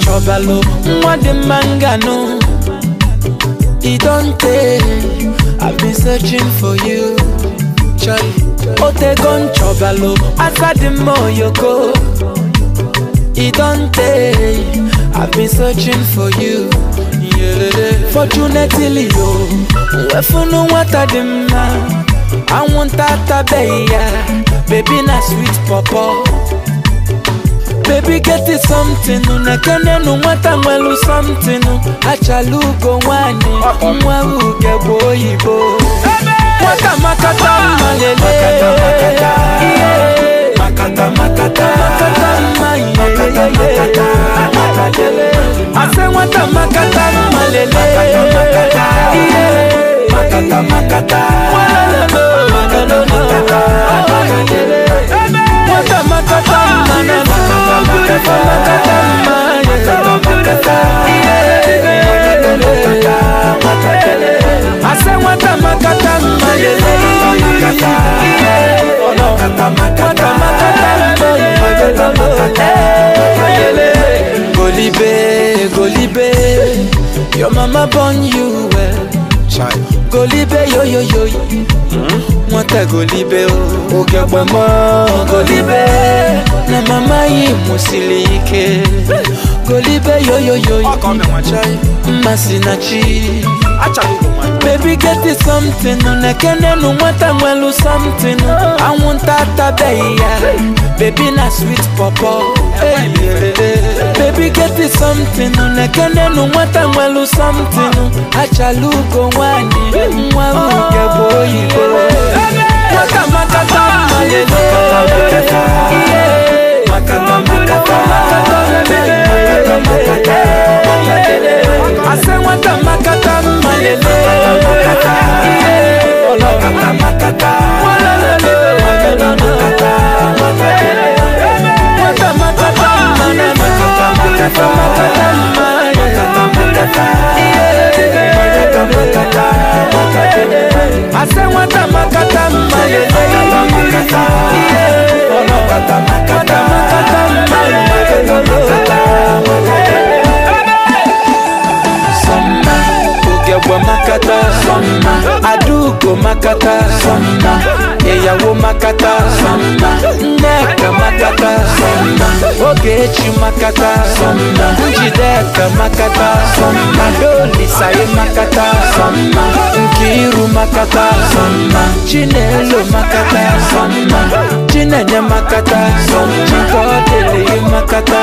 chobalo, what the mangano. It don't take, I've been searching for you. Charlie, Ote gon chobalo, asa the more you go. It don't take, I've been searching for you. Fortunately, yo, wefunu wata the man. I want that baby na sweet papa. Baby get it something, nakane no wata mwelu something. Achalugo wani, mwa uge boyibo. Wata makata malele, makata makata, makata makata, ase wata makata malele, makata makata, wata makata Golibe, your mama born you well. Golibe, yo yo yo. Mwata Golibe, oh mo Golibe. Na mama yi musilike. Golibe, yo yo yo. Masinachi. Baby get it something, nakene no mwata mwelu something. I want that baby na sweet papa. Baby get it something, nakene no mwata mwelu something. Achalugo wani, mwa uge boyibo. Wata makata malele, makata makata, ase wata makata malele, makata makata, wata makata ase wata makata makata, adugo makata, eyawo makata, neka makata, ogechi makata, njideka makata, adoli saye makata, nkiru makata, chinelo makata, chinenya makata, chikodele makata,